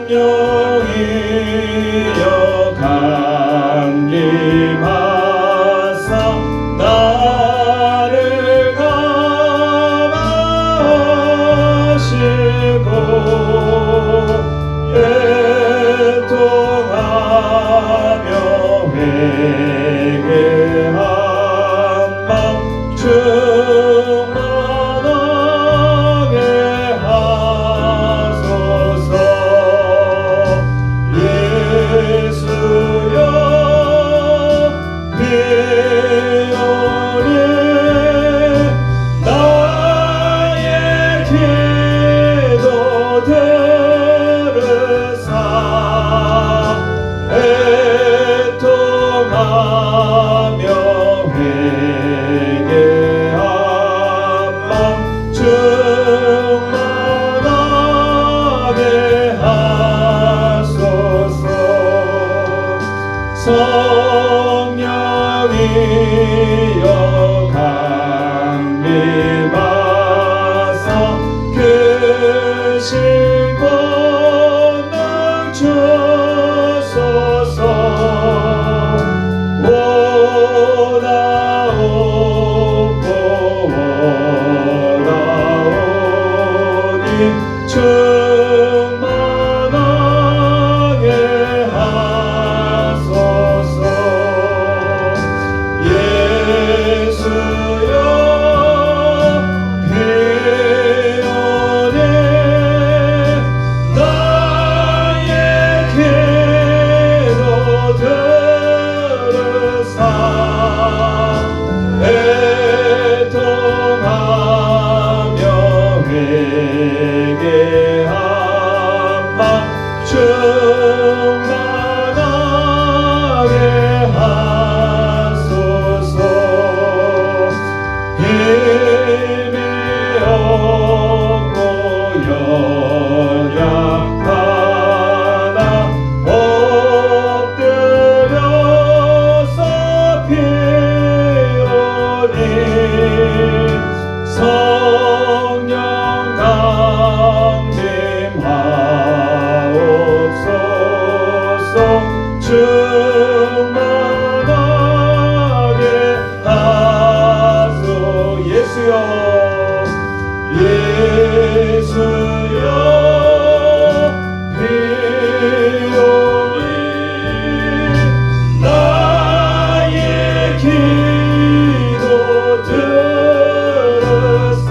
성령이여 강림하사 나를 감화하시고 애통하며 회개한 맘 충만하게 하소서. 예수여 비오니 나의 기도 들으사 애통하며 회개한 맘 충만하게 하소서. 성령이여 강림하사 크신 권능 주소서. 원하옵고 원하오니 충만하게 하소서. 예수여 비오니 나의 기도 들으사 애통하며 회개한 맘 충만하게 하소서. 힘이 없고 연약하나 엎드려서 비오니 성령 강림하옵소서. 충만하게 하소. 예수여 예수여 비오니 나의 기도 들으사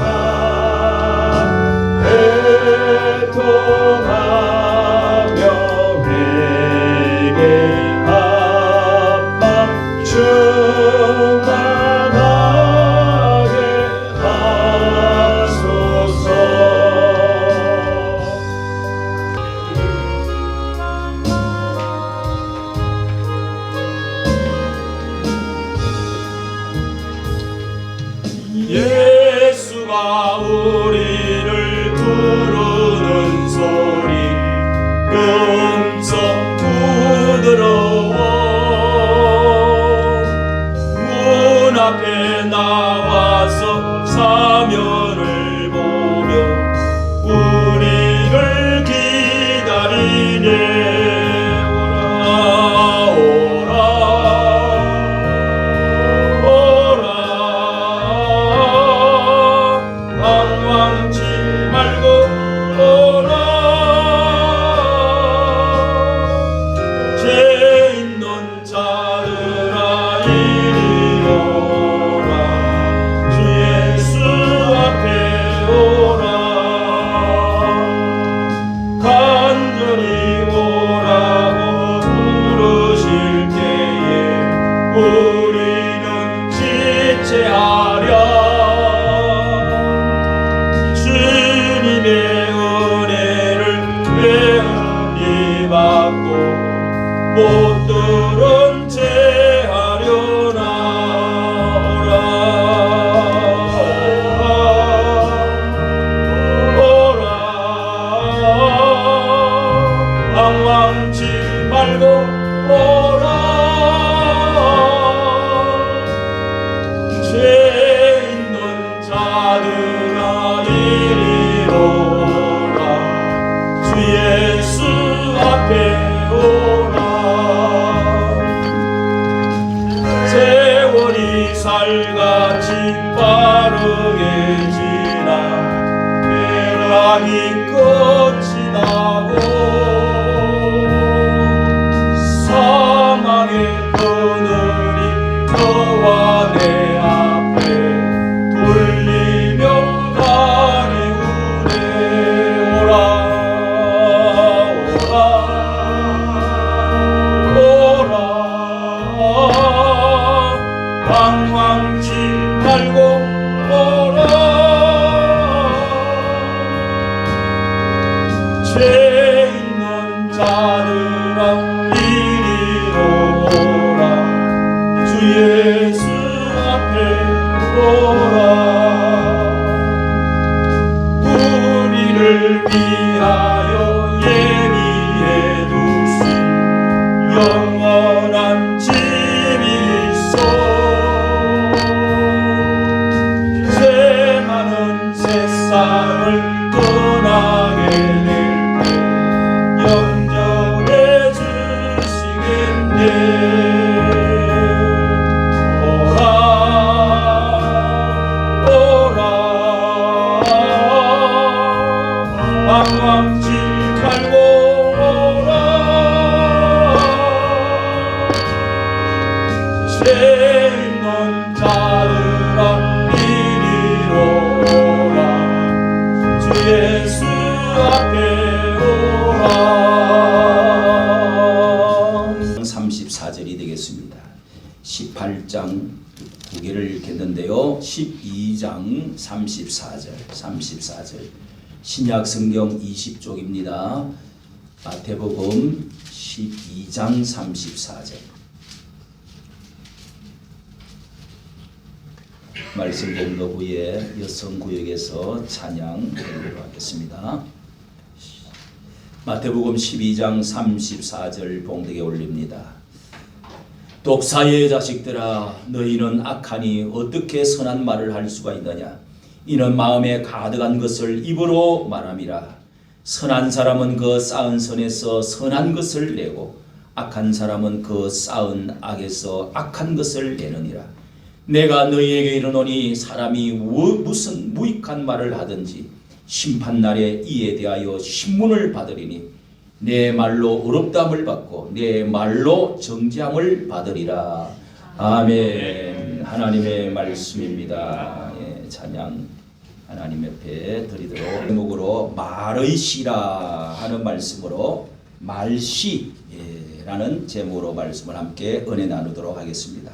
애통하며 회개한 맘 충만하게 하소서. 예수가 우리를 부르는 소리 음성 부드러워 문 앞에 나와서 사면을 보며 우리를 기다리네. 오라 오라 방황치 말고 오라. 죄 있는 자들아 이리 오라. 주 예수 앞에 오라. 간절히 오라고 부르실 때에 우리는 지체하랴. 주님의 은혜를 회음이 받고 못 들은 채 하려나. 오라 방황치 말고 오라. 죄 있는 자들아 이리 오라. 주 예수 크게 지나 바람이 끝이 나고 사망의 그늘이 저와 내 앞에 돌리며 가리우네. 오라 방황치 말고 오라. 죄 있는 자들아 이리로 오라. 주 예수 앞에 오라. 우리를 위하여 예비해 두신 영원한 집이 있어. 죄 많은 세상을 떠나게 될 때 영접해 주시겠네. 방황치 말고 오라. 죄 있는 자들아 이리로 오라. 주 예수 앞에 오라. 34절이 되겠습니다. 18장 두 개를 읽겠는데요. 12장 34절 신약 성경 20쪽입니다. 마태복음 12장 34절 말씀 공부 후에 여성구역에서 찬양 드리도록 하겠습니다. 마태복음 12장 34절 봉독에 올립니다. 독사의 자식들아, 너희는 악하니 어떻게 선한 말을 할 수가 있느냐? 이는 마음에 가득한 것을 입으로 말함이라. 선한 사람은 그 쌓은 선에서 선한 것을 내고 악한 사람은 그 쌓은 악에서 악한 것을 내느니라. 내가 너희에게 이르노니 사람이 무슨 무익한 말을 하든지 심판날에 이에 대하여 신문을 받으리니 내 말로 의롭다함을 받고 내 말로 정죄함을 받으리라. 아멘. 하나님의 말씀입니다. 예, 찬양 하나님 옆에 드리도록 제목으로 말의 시라 하는 말씀으로 말시라는 제목으로 말씀을 함께 은혜 나누도록 하겠습니다.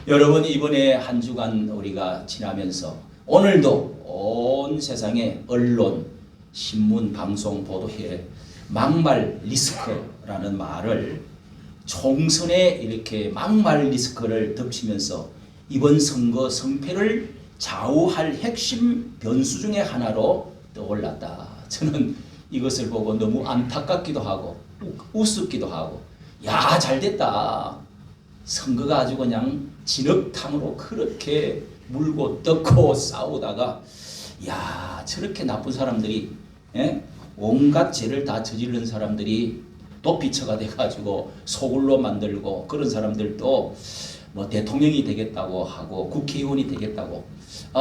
여러분, 이번에 한 주간 우리가 지나면서 오늘도 온 세상의 언론, 신문, 방송, 보도에 막말 리스크라는 말을 총선에 이렇게 막말 리스크를 덮치면서 이번 선거 성패를 좌우할 핵심 변수 중에 하나로 떠올랐다. 저는 이것을 보고 너무 안타깝기도 하고 우습기도 하고, 야, 잘됐다. 선거가 아주 그냥 진흙탕으로 그렇게 물고 뜯고 싸우다가, 야, 저렇게 나쁜 사람들이, 온갖 죄를 다 저지른 사람들이 도피처가 돼가지고 소굴로 만들고, 그런 사람들도 뭐 대통령이 되겠다고 하고 국회의원이 되겠다고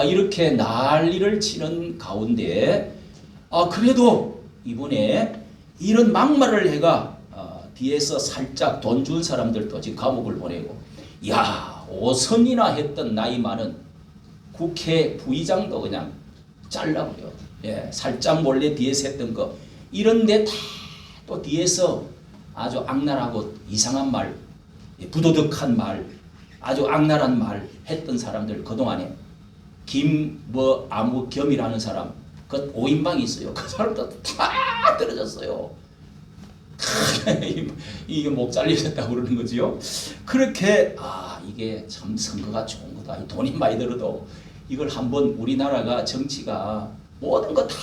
이렇게 난리를 치는 가운데, 그래도 이번에 이런 막말을 해가 뒤에서 살짝 돈 준 사람들도 지금 감옥을 보내고, 야, 5선이나 했던 나이 많은 국회 부의장도 그냥 잘라버려. 예, 살짝 몰래 뒤에서 했던 거, 이런데 다 또 뒤에서 아주 악랄하고 이상한 말, 부도덕한 말, 아주 악랄한 말 했던 사람들, 그동안에 아무겸이라는 사람, 그 5인방이 있어요. 그 사람도 다 떨어졌어요. 이게 목 잘리셨다고 그러는 거지요. 그렇게 이게 참 선거가 좋은 거다. 돈이 많이 들어도 이걸 한번 우리나라가 정치가 모든 거 다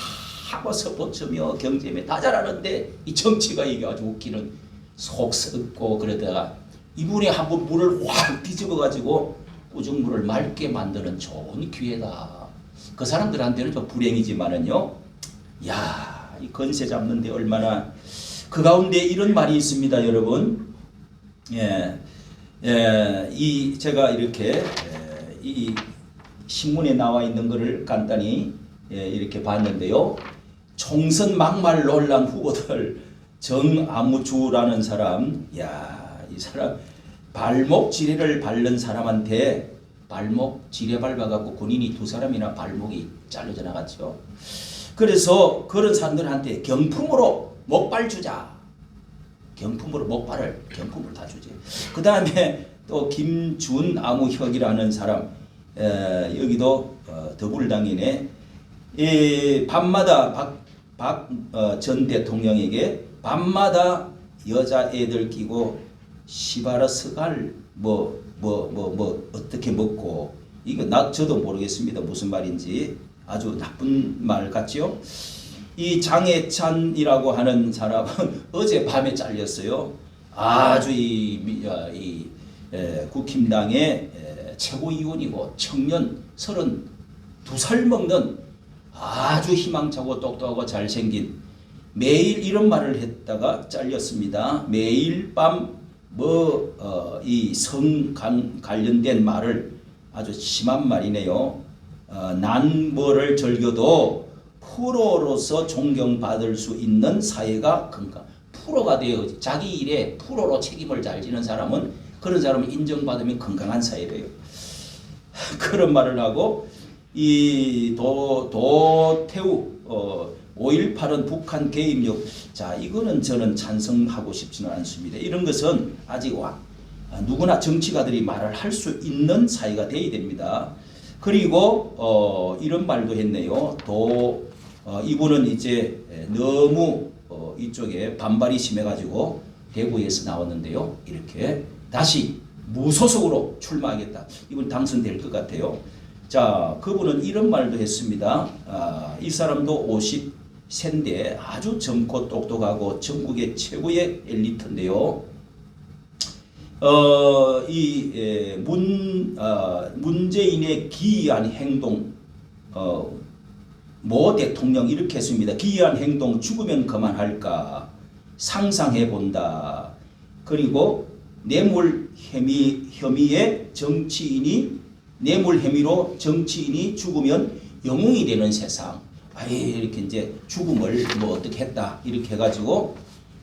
하고 스포츠며 경제며 다 잘하는데 이 정치가 이게 아주 웃기는, 속 썩고 그러다가 이분이 한번 물을 확 뒤집어 가지고 우중물을 맑게 만드는 좋은 기회다. 그 사람들한테는 좀 불행이지만은요, 야, 이 건세 잡는데 얼마나. 그 가운데 이런 말이 있습니다, 여러분. 이 제가 이렇게 이 신문에 나와 있는 것을 간단히 이렇게 봤는데요. 총선 막말 논란 후보들 정아무주라는 사람, 야, 이 사람 발목 지뢰를 밟는 사람한테 발목 지뢰 밟아갖고 군인이 2사람이나 발목이 잘려져 나갔죠. 그래서 그런 사람들한테 경품으로 목발 주자. 경품으로 목발을 경품을 다 주지. 그 다음에 또 김준아무혁이라는 사람, 여기도 더불당이네. 이 밤마다 박 전 대통령에게 밤마다 여자애들 끼고 시바라 스갈 뭐 어떻게 먹고, 이거 저도 모르겠습니다. 무슨 말인지. 아주 나쁜 말 같죠. 이 장해찬이라고 하는 사람은 어제 밤에 잘렸어요. 아주 국힘당의 최고위원이고 청년 32살 먹는 아주 희망차고 똑똑하고 잘생긴, 매일 이런 말을 했다가 잘렸습니다. 매일 밤 이 성 관련된 말을, 아주 심한 말이네요. 난 뭐를 즐겨도 프로로서 존경받을 수 있는 사회가 건강. 프로가 되어 자기 일에 프로로 책임을 잘 지는 사람은, 그런 사람은 인정받으면 건강한 사회래요. 그런 말을 하고, 이 도태우 5.18은 북한 개입력, 자, 이거는 저는 찬성하고 싶지는 않습니다. 이런 것은 아직 누구나 정치가들이 말을 할 수 있는 사회가 되어야 됩니다. 그리고 이런 말도 했네요. 이분은 이제 너무 이쪽에 반발이 심해가지고 대구에서 나왔는데요. 이렇게 다시 무소속으로 출마하겠다. 이분 당선될 것 같아요. 자, 그분은 이런 말도 했습니다. 이 사람도 50세인데 아주 젊고 똑똑하고 전국의 최고의 엘리트인데요. 문재인의 기이한 행동, 모 대통령 이렇게 했습니다. 기이한 행동 죽으면 그만할까 상상해본다. 그리고 뇌물 혐의의 뇌물 혐의로 정치인이 죽으면 영웅이 되는 세상. 이렇게 이제 죽음을 어떻게 했다 이렇게 해가지고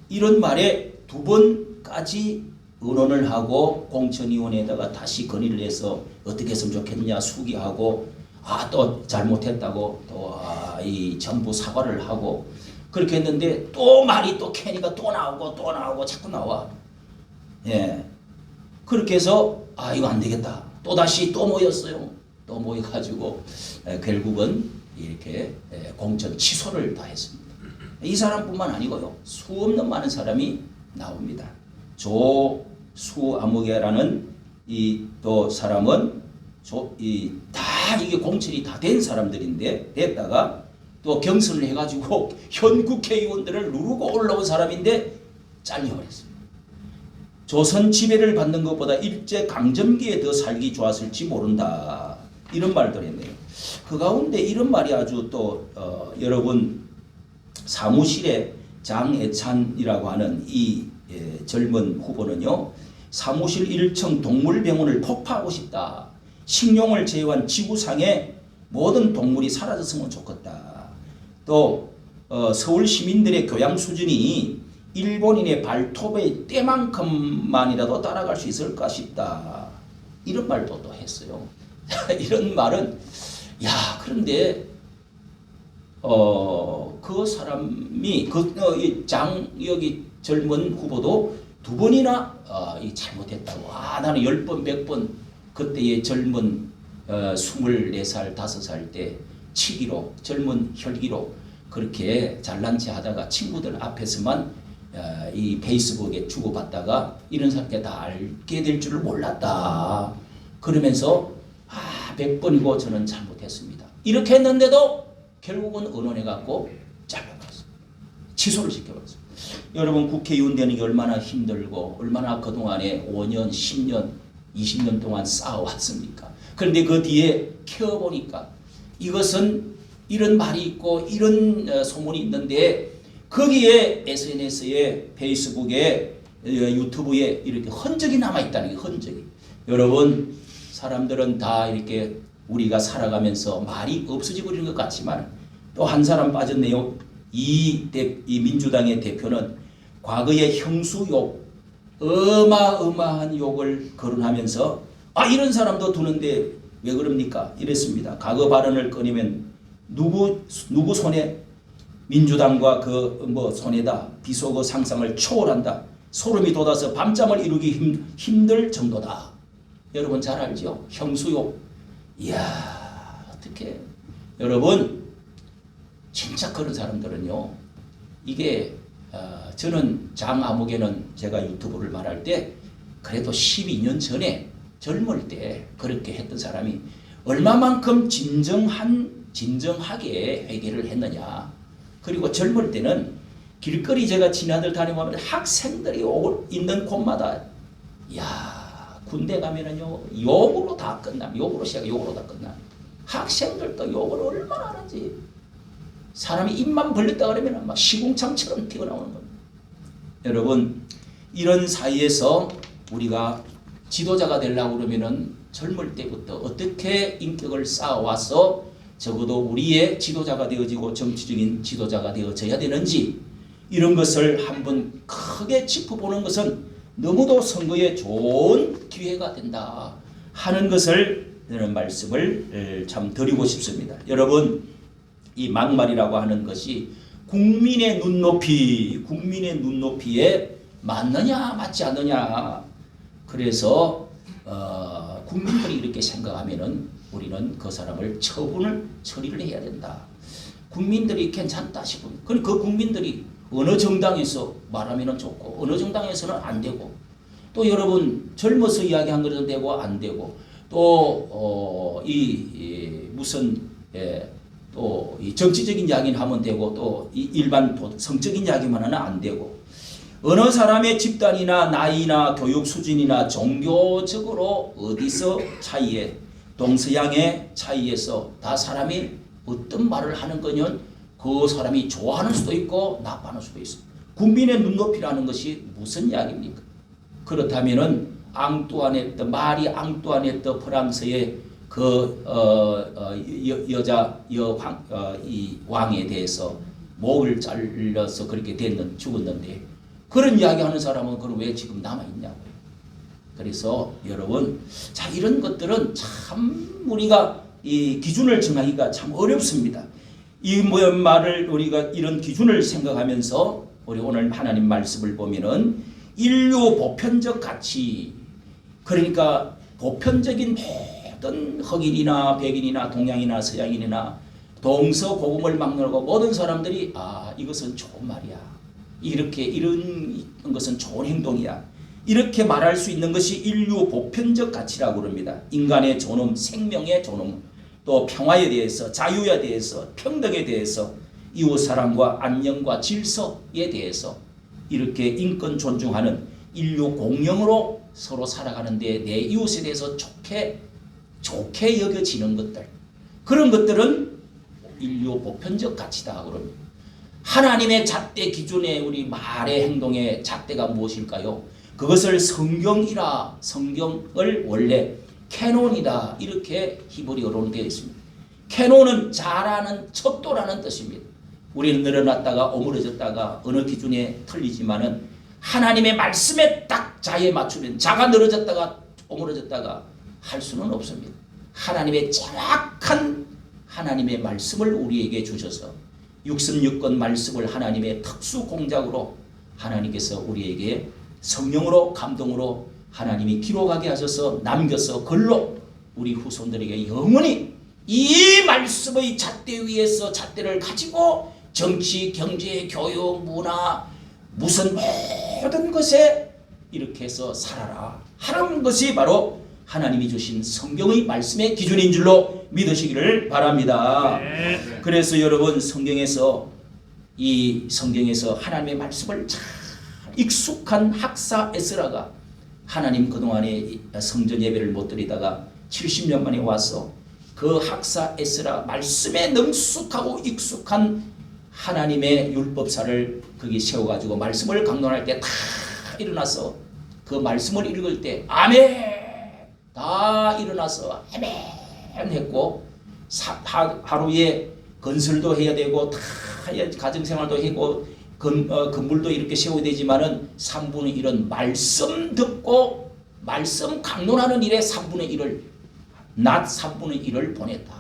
이런 말에 2번까지 의논을 하고 공천위원회에다가 다시 건의를 해서 어떻게 했으면 좋겠느냐 수기하고, 또 잘못했다고 이 정부 사과를 하고 그렇게 했는데, 또 말이 또 캐니까 또 나오고 자꾸 나와. 예. 그렇게 해서 이거 안 되겠다. 또 다시 또 모였어요. 또 모여가지고 결국은 이렇게 공천 취소를 다 했습니다. 이 사람뿐만 아니고요. 수없는 많은 사람이 나옵니다. 조수아무개라는 이 또 사람은 다 이게 공천이 다 된 사람들인데, 됐다가 또 경선을 해가지고 현 국회의원들을 누르고 올라온 사람인데 잘려버렸습니다. 조선 지배를 받는 것보다 일제 강점기에 더 살기 좋았을지 모른다. 이런 말도 했네요. 그 가운데 이런 말이 아주 또 여러분, 사무실에 장애찬이라고 하는 이 젊은 후보는요. 사무실 1층 동물병원을 폭파하고 싶다. 식용을 제외한 지구상의 모든 동물이 사라졌으면 좋겠다. 또 서울 시민들의 교양 수준이 일본인의 발톱의 때만큼만이라도 따라갈 수 있을까 싶다. 이런 말도 또 했어요. 이런 말은 그런데 그 사람이 여기 젊은 후보도 2번이나 잘못했다고. 나는 10번 100번 그때의 젊은 24살 5살 때 치기로 젊은 혈기로 그렇게 잘난 체 하다가 친구들 앞에서만 이 페이스북에 주고받다가 이런 사람께 다 알게 될 줄을 몰랐다. 그러면서 100번이고 저는 잘못했습니다. 이렇게 했는데도 결국은 의논해갖고 잘라버렸습니다. 취소를 시켜버렸습니다. 여러분, 국회의원 되는 게 얼마나 힘들고 얼마나 그동안에 5년, 10년, 20년 동안 쌓아왔습니까? 그런데 그 뒤에 켜보니까 이것은 이런 말이 있고 이런 소문이 있는데, 거기에 SNS에 페이스북에 유튜브에 이렇게 흔적이 남아있다는 게 흔적이. 여러분, 사람들은 다 이렇게 우리가 살아가면서 말이 없어지고 있는 것 같지만 또 한 사람 빠졌네요. 이 민주당의 대표는 과거의 형수욕, 어마어마한 욕을 거론하면서 이런 사람도 두는데 왜 그럽니까? 이랬습니다. 과거 발언을 꺼내면 누구 손에? 민주당과 손에다 비속어 상상을 초월한다. 소름이 돋아서 밤잠을 이루기 힘들 정도다. 여러분 잘 알죠? 형수욕. 이야, 어떻게 여러분 진짜 그런 사람들은요. 이게 저는 장아무개는 제가 유튜브를 말할 때 그래도 12년 전에 젊을 때 그렇게 했던 사람이 얼마만큼 진정하게 회개를 했느냐. 그리고 젊을 때는 길거리 제가 지나들 다니면 학생들이 있는 곳마다 군대 가면은요 욕으로 다 끝나. 욕으로 시작해 욕으로 다 끝나. 학생들도 욕을 얼마나 하는지. 사람이 입만 벌렸다 그러면 막 시궁창처럼 튀어나오는 겁니다. 여러분 이런 사이에서 우리가 지도자가 되려고 그러면은 젊을 때부터 어떻게 인격을 쌓아와서 적어도 우리의 지도자가 되어지고 정치적인 지도자가 되어져야 되는지 이런 것을 한번 크게 짚어보는 것은 너무도 선거에 좋은 기회가 된다 하는 것을 저는 말씀을 참 드리고 싶습니다. 여러분 이 막말이라고 하는 것이 국민의 눈높이에 맞느냐 맞지 않느냐. 그래서 국민들이 이렇게 생각하면은 우리는 그 사람을 처리를 해야 된다. 국민들이 괜찮다 싶으면 그 국민들이 어느 정당에서 말하면 좋고 어느 정당에서는 안 되고 또 여러분 젊어서 이야기한 것은 되고 안 되고 또 또 이 정치적인 이야기는 하면 되고 또 이 일반 성적인 이야기만 하면 안 되고 어느 사람의 집단이나 나이나 교육 수준이나 종교적으로 어디서 차이에 동서양의 차이에서 다 사람이 어떤 말을 하는 거는 그 사람이 좋아하는 수도 있고 나빠하는 수도 있어. 국민의 눈높이라는 것이 무슨 이야기입니까? 그렇다면은 말이 앙뚜아네트 프랑스의 이 왕에 대해서 목을 잘라서 그렇게 죽었는데 그런 이야기하는 사람은 그럼 왜 지금 남아 있냐고요. 그래서 여러분 이런 것들은 참 우리가 이 기준을 정하기가 참 어렵습니다. 이 말을 우리가 이런 기준을 생각하면서 우리 오늘 하나님 말씀을 보면은 인류 보편적 가치, 그러니까 보편적인 모든 흑인이나 백인이나 동양이나 서양인이나 동서고금을 막론하고 모든 사람들이 이것은 좋은 말이야. 이런 것은 좋은 행동이야. 이렇게 말할 수 있는 것이 인류 보편적 가치라고 합니다. 인간의 존엄, 생명의 존엄, 또 평화에 대해서, 자유에 대해서, 평등에 대해서, 이웃사랑과 안녕과 질서에 대해서 이렇게 인권 존중하는 인류 공영으로 서로 살아가는데 내 이웃에 대해서 좋게 여겨지는 것들, 그런 것들은 인류 보편적 가치다 그럽니다. 하나님의 잣대 기준에 우리 말의 행동의 잣대가 무엇일까요? 그것을 성경이라, 성경을 원래 캐논이다 이렇게 히브리어로는 되어 있습니다. 캐논은 잘하는 척도라는 뜻입니다. 우리는 늘어났다가 오므러졌다가 어느 기준에 틀리지만은 하나님의 말씀에 딱 자에 맞추면 자가 늘어졌다가 오므러졌다가 할 수는 없습니다. 하나님의 정확한 하나님의 말씀을 우리에게 주셔서 66권 말씀을 하나님의 특수 공작으로 하나님께서 우리에게 성령으로 감동으로 하나님이 기록하게 하셔서 남겨서 글로 우리 후손들에게 영원히 이 말씀의 잣대 위에서 잣대를 가지고 정치, 경제, 교육, 문화 무슨 모든 것에 이렇게 해서 살아라 하는 것이 바로 하나님이 주신 성경의 말씀의 기준인 줄로 믿으시기를 바랍니다. 네. 그래서 여러분 성경에서 하나님의 말씀을 잘 익숙한 학사 에스라가 하나님 그동안에 성전 예배를 못 드리다가 70년 만에 와서 그 학사 에스라 말씀에 능숙하고 익숙한 하나님의 율법사를 거기 세워가지고 말씀을 강론할 때 다 일어나서 그 말씀을 읽을 때 아멘 다 일어나서 아멘 했고 하루에 건설도 해야 되고 다 가정생활도 하고 건물도 이렇게 세워야 되지만은 3분의 1은 말씀 듣고 말씀 강론하는 일에 3분의 1을 낮 3분의 1을 보냈다.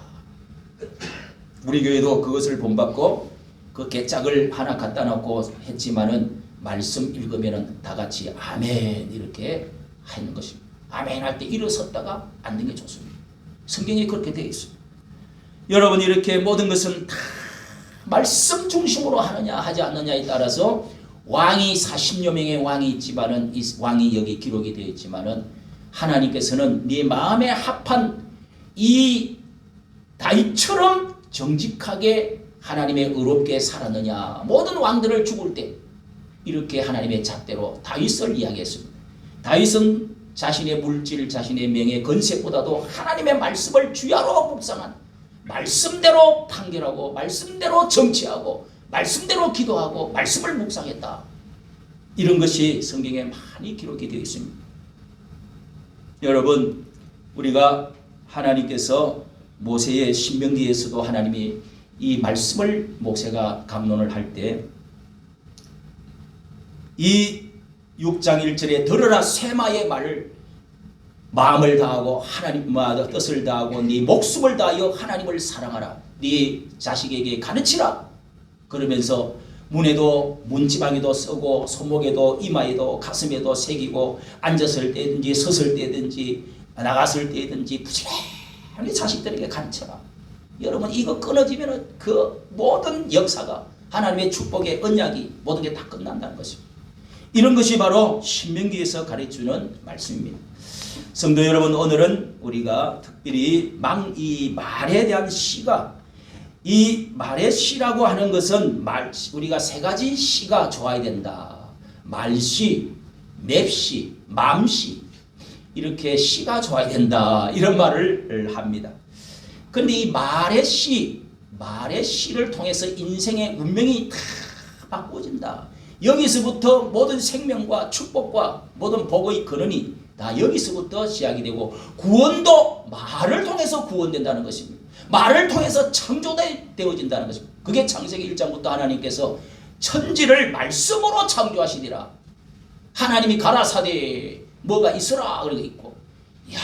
우리 교회도 그것을 본받고 그 개짝을 하나 갖다 놓고 했지만은 말씀 읽으면은 다 같이 아멘 이렇게 하는 것입니다. 아멘 할 때 일어섰다가 앉는 게 좋습니다. 성경에 그렇게 되어 있습니다. 여러분 이렇게 모든 것은 다 말씀 중심으로 하느냐 하지 않느냐에 따라서 왕이 40여 명의 왕이 있지만은 이 왕이 여기 기록이 되어 있지만은 하나님께서는 네 마음에 합한 이 다윗처럼 정직하게 하나님의 의롭게 살았느냐. 모든 왕들을 죽을 때 이렇게 하나님의 잣대로 다윗을 이야기했습니다. 다윗은 자신의 물질, 자신의 명예, 건색보다도 하나님의 말씀을 주야로 묵상한 말씀대로 판결하고 말씀대로 정치하고 말씀대로 기도하고 말씀을 묵상했다. 이런 것이 성경에 많이 기록이 되어 있습니다. 여러분 우리가 하나님께서 모세의 신명기에서도 하나님이 이 말씀을 모세가 감론을 할 때 이 6장 1절에 들으라 쇠마의 말을 마음을 다하고 하나님의 뜻을 다하고 네 목숨을 다하여 하나님을 사랑하라. 네 자식에게 가르치라. 그러면서 문에도 문지방에도 쓰고 손목에도 이마에도 가슴에도 새기고 앉았을 때든지 섰을 때든지 나갔을 때든지 부지런히 자식들에게 가르쳐라. 여러분 이거 끊어지면 그 모든 역사가 하나님의 축복의 언약이 모든 게 다 끝난다는 것입니다. 이런 것이 바로 신명기에서 가르쳐주는 말씀입니다. 성도 여러분 오늘은 우리가 특별히 이 말에 대한 시가 이 말의 시라고 하는 것은 우리가 세 가지 시가 좋아야 된다. 말시, 맵시, 맘시 이렇게 시가 좋아야 된다. 이런 말을 합니다. 그런데 이 말의 시를 통해서 인생의 운명이 다 바꿔진다. 여기서부터 모든 생명과 축복과 모든 복의 근원이 다 여기서부터 시작이 되고 구원도 말을 통해서 구원된다는 것입니다. 말을 통해서 창조되어진다는 것입니다. 그게 창세기 1장부터 하나님께서 천지를 말씀으로 창조하시니라. 하나님이 가라사대 뭐가 있으라 그러고 있고, 이야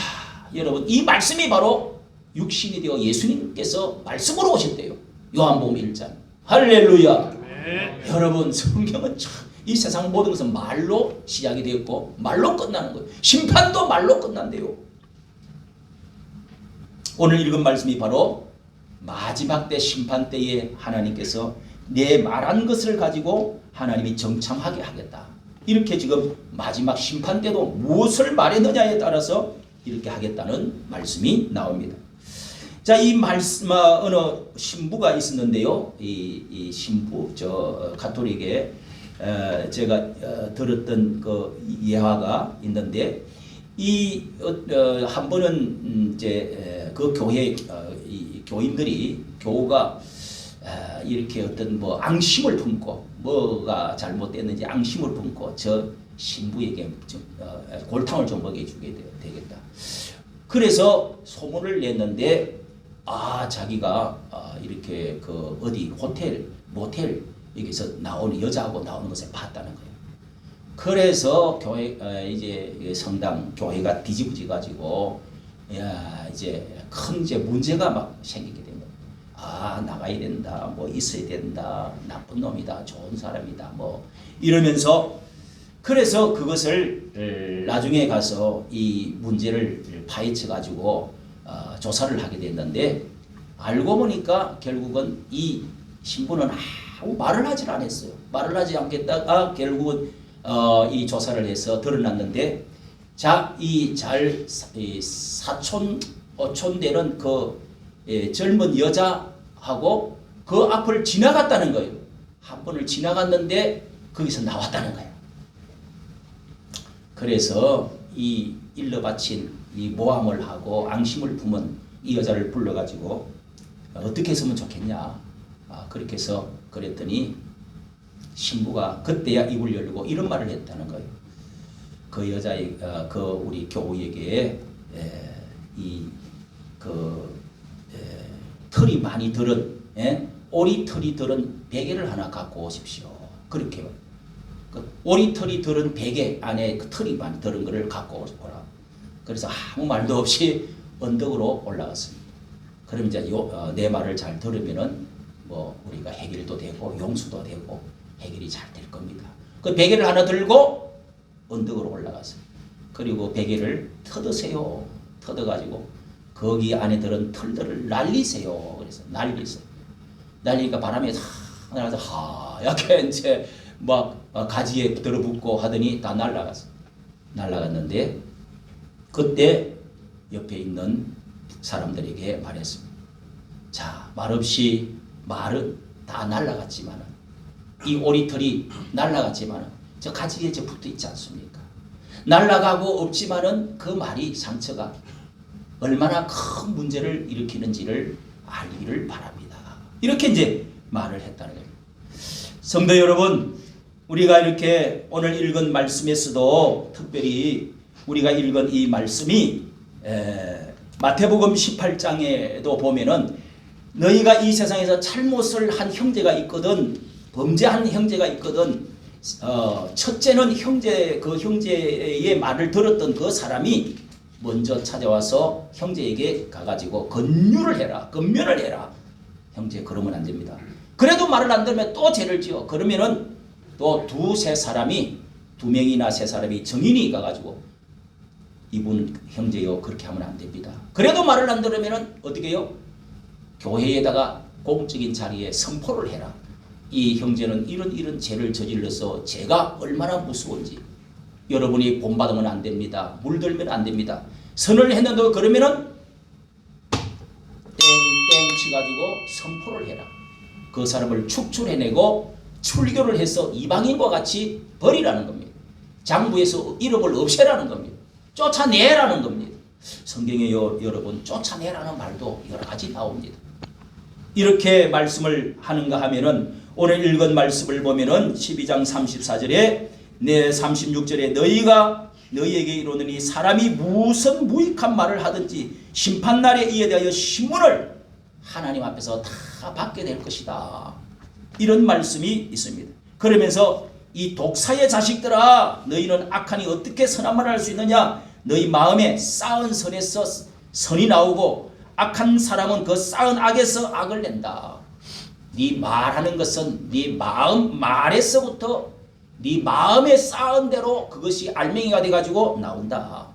여러분 이 말씀이 바로 육신이 되어 예수님께서 말씀으로 오셨대요. 요한복음 1장. 할렐루야. 네. 여러분 성경은 참 이 세상 모든 것은 말로 시작이 되었고 말로 끝나는 거예요. 심판도 말로 끝난대요. 오늘 읽은 말씀이 바로 마지막 때 심판 때에 하나님께서 내 말한 것을 가지고 하나님이 정창하게 하겠다. 이렇게 지금 마지막 심판 때도 무엇을 말했느냐에 따라서 이렇게 하겠다는 말씀이 나옵니다. 자, 이 말씀 어느 신부가 있었는데요. 이 신부 가톨릭에 제가 들었던 그 예화가 있는데 이 한 번은 이제 그 교회 이 교인들이 교우가 이렇게 어떤 뭐 앙심을 품고 뭐가 잘못됐는지 앙심을 품고 저 신부에게 골탕을 좀 먹여주게 되겠다. 그래서 소문을 냈는데 자기가 이렇게 그 어디 호텔 모텔 여기서 나오는 여자하고 나오는 것을 봤다는 거예요. 그래서 교회 이제 성당 교회가 뒤집어져 가지고 이제 큰 이제 문제가 막 생기게 된 거예요. 나가야 된다, 뭐 있어야 된다, 나쁜 놈이다, 좋은 사람이다, 뭐 이러면서 그래서 그것을 나중에 가서 이 문제를 파헤쳐 가지고 조사를 하게 됐는데 알고 보니까 결국은 이 신부는 아무 말을 하질 않았어요. 말을 하지 않겠다가 결국은 이 조사를 해서 드러났는데 이 사촌 오촌 되는 그 젊은 여자하고 그 앞을 지나갔다는 거예요. 한 번을 지나갔는데 거기서 나왔다는 거예요. 그래서 이 일러 바친 이 모함을 하고 앙심을 품은 이 여자를 불러가지고 어떻게 했으면 좋겠냐. 그렇게 해서 그랬더니 신부가 그때야 입을 열고 이런 말을 했다는 거예요. 그 여자의 그 우리 교우에게 이 그 털이 많이 들은 오리 털이 들은 베개를 하나 갖고 오십시오. 그렇게 오리 털이 들은 베개 안에 그 털이 많이 들은 것을 갖고 오라. 그래서 아무 말도 없이 언덕으로 올라갔습니다. 그럼 이제 내 말을 잘 들으면은 뭐 우리가 해결도 되고 용수도 되고 해결이 잘 될 겁니다. 그 베개를 하나 들고 언덕으로 올라갔어요. 그리고 베개를 뜯으세요. 뜯어가지고 거기 안에 들은 털들을 날리세요. 그래서 날리니까 바람에 싹 날아서 하얗게 이제 막 가지에 들어붙고 하더니 다 날아갔는데 그때 옆에 있는 사람들에게 말했습니다. 자, 말없이 말은 다 날아갔지만 이 오리털이 날아갔지만 저 가지에 저 붙어 있지 않습니까? 날아가고 없지만은 그 말이 상처가 얼마나 큰 문제를 일으키는지를 알기를 바랍니다. 이렇게 이제 말을 했다는 겁니다. 성도 여러분, 우리가 이렇게 오늘 읽은 말씀에서도 특별히 우리가 읽은 이 말씀이 마태복음 18장에도 보면은 너희가 이 세상에서 잘못을 한 형제가 있거든, 범죄한 형제가 있거든, 첫째는 그 형제의 말을 들었던 그 사람이 먼저 찾아와서 형제에게 가가지고 권면을 해라. 형제, 그러면 안 됩니다. 그래도 말을 안 들으면 또 죄를 지어. 그러면은 또 두세 명이나 세 사람이 정인이 가가지고 이분 형제요, 그렇게 하면 안 됩니다. 그래도 말을 안 들으면은 어떻게 해요? 교회에다가 공적인 자리에 선포를 해라. 이 형제는 이런 죄를 저질러서 죄가 얼마나 무서운지 여러분이 본받으면 안 됩니다. 물들면 안 됩니다. 선을 했는데 그러면은 땡땡 치가지고 선포를 해라. 그 사람을 축출해내고 출교를 해서 이방인과 같이 버리라는 겁니다. 장부에서 이름을 없애라는 겁니다. 쫓아내라는 겁니다. 성경에 여러분 쫓아내라는 말도 여러 가지 나옵니다. 이렇게 말씀을 하는가 하면은 오늘 읽은 말씀을 보면은 12장 34절에 36절에 너희에게 이르노니 사람이 무슨 무익한 말을 하든지 심판날에 이에 대하여 신문을 하나님 앞에서 다 받게 될 것이다. 이런 말씀이 있습니다. 그러면서 이 독사의 자식들아, 너희는 악하니 어떻게 선한 말을 할 수 있느냐? 너희 마음에 쌓은 선에서 선이 나오고 악한 사람은 그 쌓은 악에서 악을 낸다. 네 말하는 것은 네 말에서부터 네 마음에 쌓은 대로 그것이 알맹이가 돼가지고 나온다.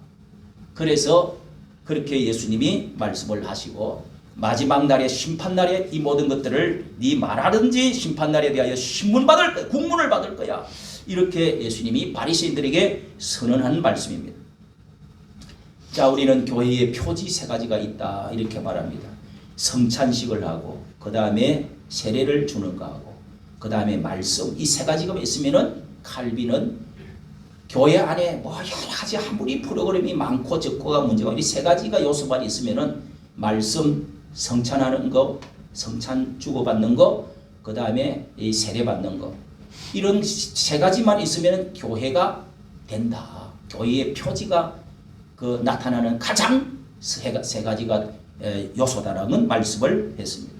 그래서 그렇게 예수님이 말씀을 하시고 마지막 날에 심판날에 이 모든 것들을 네 말하든지 심판날에 대하여 국문을 받을 거야. 이렇게 예수님이 바리새인들에게 선언한 말씀입니다. 자, 우리는 교회에 표지 3가지가 있다 이렇게 말합니다. 성찬식을 하고 그 다음에 세례를 주는 거 하고 그 다음에 말씀, 이 3가지가 있으면은 칼빈은 교회 안에 뭐 여러 가지 아무리 프로그램이 많고 적고가 문제가 이 3가지가 요소만 있으면은 말씀, 성찬하는 거, 성찬 주고받는 거, 그 다음에 이 세례 받는 거, 이런 3가지만 있으면 교회가 된다. 교회의 표지가 나타나는 가장 3가지가 요소다라는 말씀을 했습니다.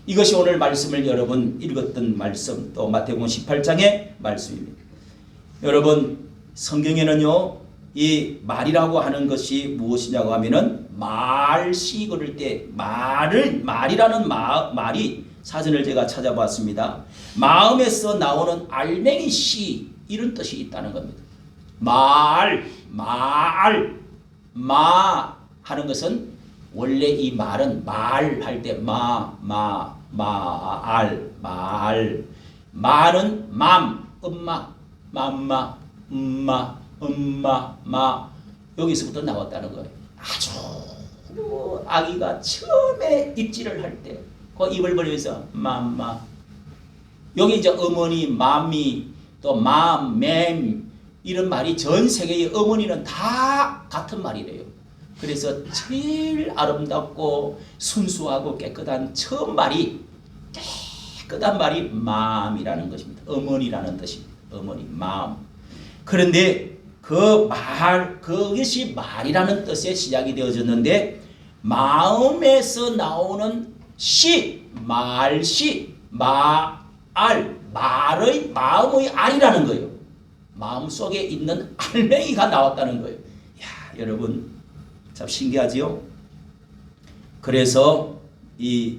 이것이 오늘 말씀을 여러분 읽었던 말씀, 또 마태복음 18장의 말씀입니다. 여러분, 성경에는요, 이 말이라고 하는 것이 무엇이냐고 하면은 말씨 걸을 때 말이라는 말이 사전을 제가 찾아봤습니다. 마음에서 나오는 알맹이 씨, 이런 뜻이 있다는 겁니다. 마 하는 것은 원래 이 말은 말할 때 말은 엄마 여기서부터 나왔다는 거예요. 아주 아기가 처음에 입질을 할 때 그 입을 벌리면서 맘마, 여기 이제 어머니, 맘미, 또 맴 이런 말이 전 세계의 어머니는 다 같은 말이래요. 그래서 제일 아름답고 순수하고 깨끗한 깨끗한 말이 맘이라는 것입니다. 어머니라는 뜻입니다. 어머니, 맘. 그런데 그것이 말이라는 뜻에 시작이 되어졌는데 마음에서 나오는 말시, 말의 마음의 알이라는 거예요. 마음속에 있는 알맹이가 나왔다는 거예요. 야, 여러분 참 신기하지요? 그래서 이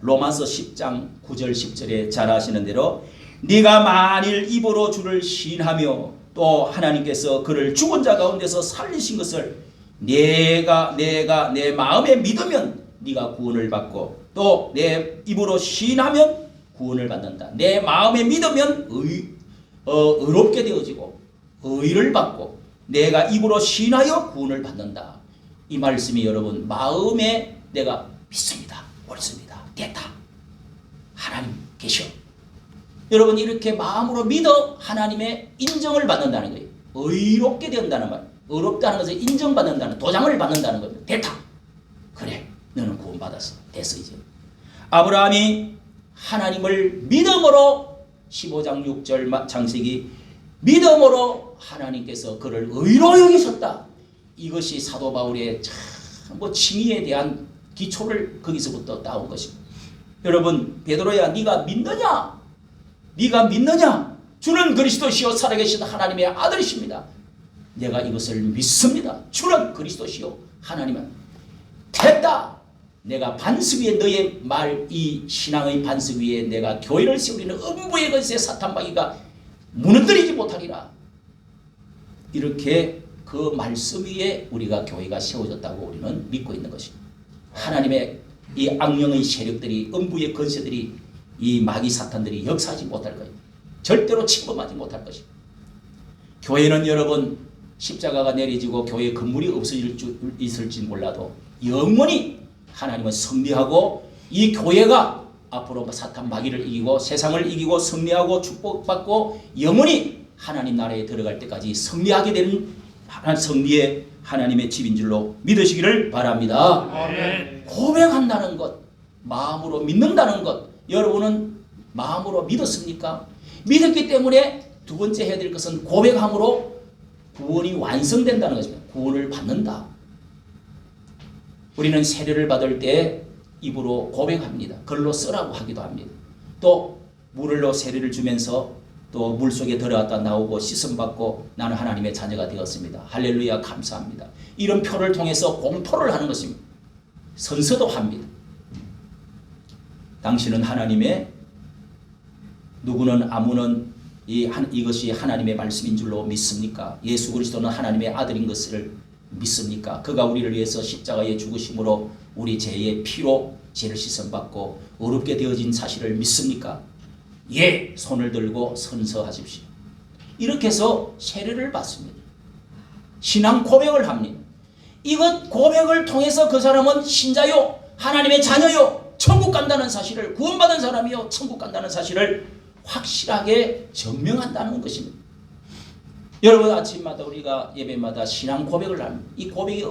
로마서 10장 9절 10절에 잘 아시는 대로 네가 만일 입으로 주를 시인하며 또 하나님께서 그를 죽은 자 가운데서 살리신 것을 내가 내 마음에 믿으면 네가 구원을 받고 또 내 입으로 시인하면 구원을 받는다. 내 마음에 믿으면 의롭게 되어지고 의를 받고 내가 입으로 시인하여 구원을 받는다. 이 말씀이 여러분 마음에 내가 믿습니다. 옳습니다. 됐다. 하나님 계셔. 여러분 이렇게 마음으로 믿어 하나님의 인정을 받는다는 거예요. 의롭게 된다는 말. 의롭다는 것을 인정받는다는 도장을 받는다는 겁니다. 됐다. 그래 너는 구원받았어. 됐어 이제. 아브라함이 하나님을 믿음으로 15장 6절 창세기 믿음으로 하나님께서 그를 의로 여기셨다. 이것이 사도 바울의 참 칭의에 대한 기초를 거기서부터 따온 것입니다. 여러분 베드로야 네가 믿느냐? 네가 믿느냐? 주는 그리스도시요 살아계신 하나님의 아들이십니다. 내가 이것을 믿습니다. 주는 그리스도시요 하나님은 됐다. 내가 반석 위에 너의 말 이 신앙의 반석 위에 내가 교회를 세우리는 음부의 것에 사탄마귀가 무너뜨리지 못하리라. 이렇게 그 말씀 위에 우리가 교회가 세워졌다고 우리는 믿고 있는 것입니다. 하나님의 이 악령의 세력들이 음부의 권세들이 이 마귀 사탄들이 역사하지 못할 거예요. 절대로 침범하지 못할 것입니다. 교회는 여러분 십자가가 내려지고 교회 건물이 없어질지 몰라도 영원히 하나님은 승리하고 이 교회가 앞으로 사탄 마귀를 이기고 세상을 이기고 승리하고 축복받고 영원히 하나님 나라에 들어갈 때까지 승리하게 되는 승리의 하나님의 집인 줄로 믿으시기를 바랍니다. 아멘. 고백한다는 것, 마음으로 믿는다는 것, 여러분은 마음으로 믿었습니까? 믿었기 때문에 두 번째 해야 될 것은 고백함으로 구원이 완성된다는 것입니다. 구원을 받는다. 우리는 세례를 받을 때 입으로 고백합니다. 글로 쓰라고 하기도 합니다. 또 물로 세례를 주면서 또 물속에 들어갔다 나오고 씻음받고 나는 하나님의 자녀가 되었습니다. 할렐루야 감사합니다. 이런 표를 통해서 공포를 하는 것입니다. 선서도 합니다. 당신은 하나님의 누구는 아무는 이것이 하나님의 말씀인 줄로 믿습니까? 예수 그리스도는 하나님의 아들인 것을 믿습니까? 그가 우리를 위해서 십자가에 죽으심으로 우리 죄의 피로 죄를 씻음받고 의롭게 되어진 사실을 믿습니까? 예, 손을 들고 선서하십시오. 이렇게 해서 세례를 받습니다. 신앙 고백을 합니다. 이것 고백을 통해서 그 사람은 신자요, 하나님의 자녀요, 천국 간다는 사실을, 구원받은 사람이요, 천국 간다는 사실을 확실하게 증명한다는 것입니다. 여러분 아침마다 우리가 예배마다 신앙 고백을 합니다. 이 고백이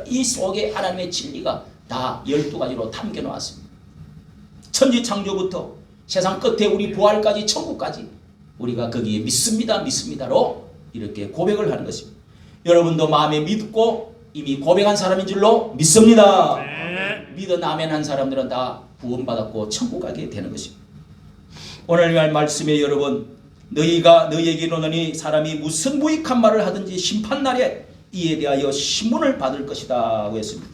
이 속에 하나님의 진리가 다 12가지로 담겨 놓았습니다. 천지 창조부터 세상 끝에 우리 부활까지 천국까지 우리가 거기에 믿습니다로 이렇게 고백을 하는 것입니다. 여러분도 마음에 믿고 이미 고백한 사람인 줄로 믿습니다. 믿어 아멘한 사람들은 다 구원받았고 천국 가게 되는 것입니다. 오늘 말씀에 여러분 너희가 너희에게 이르노니 사람이 무슨 무익한 말을 하든지 심판날에 이에 대하여 신문을 받을 것이다 고 했습니다.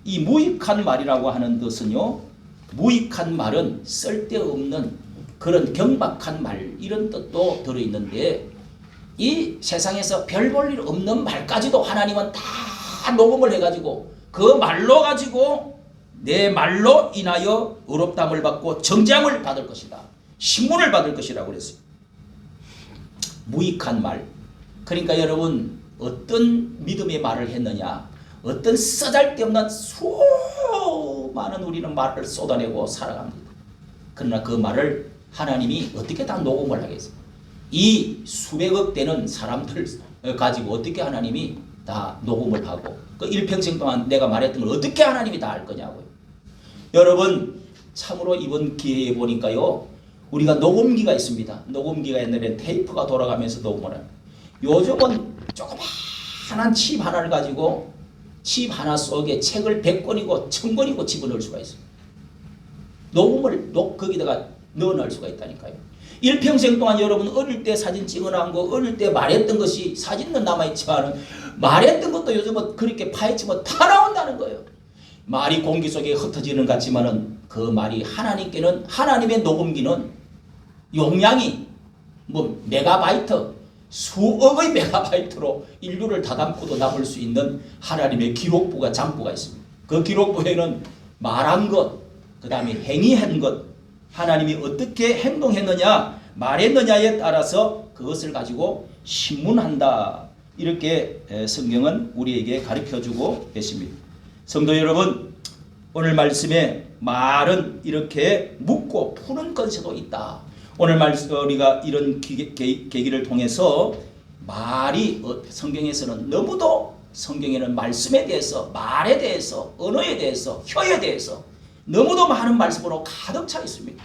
이 무익한 말이라고 하는 것은요, 무익한 말은 쓸데없는 그런 경박한 말 이런 뜻도 들어있는데 이 세상에서 별 볼 일 없는 말까지도 하나님은 다 녹음을 해가지고 그 말로 가지고 내 말로 인하여 의롭다함을 받고 정죄함을 받을 것이다. 신문을 받을 것이라고 그랬어요. 무익한 말. 그러니까 여러분 어떤 믿음의 말을 했느냐, 어떤 쓰잘데없는 수많은 우리는 말을 쏟아내고 살아갑니다. 그러나 그 말을 하나님이 어떻게 다 녹음을 하겠어요? 이 수백억 되는 사람들 가지고 어떻게 하나님이 다 녹음을 하고 그 일평생 동안 내가 말했던 걸 어떻게 하나님이 다 할 거냐고요. 여러분 참으로 이번 기회에 보니까요, 우리가 녹음기가 있습니다. 녹음기가 옛날에는 테이프가 돌아가면서 녹음을 합니다. 요즘은 조그마한 칩 하나를 가지고 칩 하나 속에 책을 100권이고 1000권이고 집어넣을 수가 있습니다. 녹음을 거기다가 넣어놓을 수가 있다니까요. 일평생 동안 여러분 어릴 때 사진 찍어놓은 거, 어릴 때 말했던 것이 사진은 남아있지만 말했던 것도 요즘은 그렇게 파헤치면 다 나온다는 거예요. 말이 공기 속에 흩어지는 것 같지만은 그 말이 하나님께는, 하나님의 녹음기는 용량이 뭐 메가바이트, 수억의 메가바이트로 인류를 다담고도 남을 수 있는 하나님의 기록부가, 잠부가 있습니다. 그 기록부에는 말한 것, 그 다음에 행위한 것, 하나님이 어떻게 행동했느냐, 말했느냐에 따라서 그것을 가지고 신문한다. 이렇게 성경은 우리에게 가르쳐주고 계십니다. 성도 여러분, 오늘 말씀에 말은 이렇게 묻고 푸는 건세도 있다. 오늘 우리가 이런 계기를 통해서 말이 성경에서는 너무도, 성경에는 말씀에 대해서, 말에 대해서, 언어에 대해서, 혀에 대해서 너무도 많은 말씀으로 가득 차 있습니다.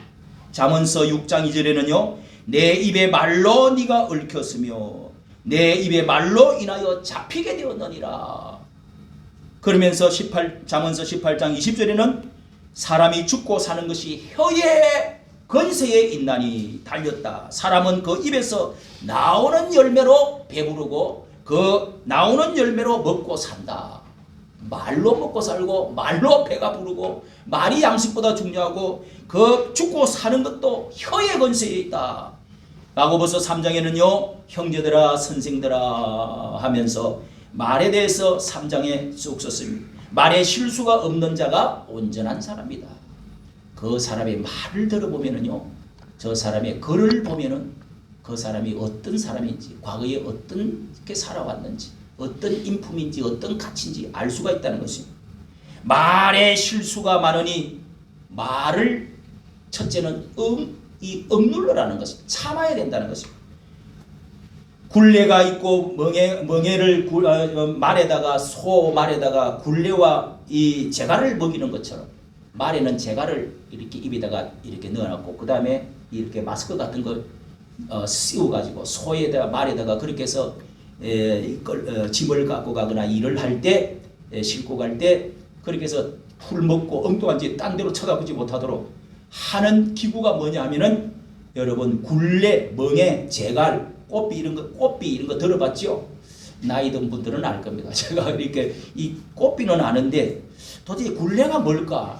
잠언서 6장 2절에는요. 내 입의 말로 네가 얽혔으며 내 입의 말로 인하여 잡히게 되었느니라. 그러면서 잠언서 18장 20절에는 사람이 죽고 사는 것이 혀의 건세에 있나니 달렸다. 사람은 그 입에서 나오는 열매로 배부르고 그 나오는 열매로 먹고 산다. 말로 먹고 살고 말로 배가 부르고 말이 양식보다 중요하고 그 죽고 사는 것도 혀의 건세에 있다. 야고보서 3장에는요. 형제들아 선생들아 하면서 말에 대해서 3장에 쑥 썼습니다. 말에 실수가 없는 자가 온전한 사람이다. 그 사람의 말을 들어보면은요, 저 사람의 글을 보면은 그 사람이 어떤 사람인지, 과거에 어떻게 살아왔는지, 어떤 인품인지, 어떤 가치인지 알 수가 있다는 것입니다. 말에 실수가 많으니 말을 첫째는 억눌러라는 것입니다. 참아야 된다는 것입니다. 굴레가 있고 멍에를 말에다가 소 말에다가 굴레와 이 재갈을 먹이는 것처럼 말에는 재갈을 이렇게 입에다가 이렇게 넣어놨고 그 다음에 이렇게 마스크 같은 걸 씌워가지고 소에다가 말에다가 그렇게 해서 짐을 갖고 가거나 일을 할 때 싣고 갈 때 그렇게 해서 풀 먹고 엉뚱한 데 딴 데로 쳐다보지 못하도록 하는 기구가 뭐냐 하면은 여러분 굴레, 멍에, 재갈, 꽃비 이런 거 들어봤죠? 나이 든 분들은 알 겁니다. 제가 이렇게 이 꽃비는 아는데 도대체 굴레가 뭘까?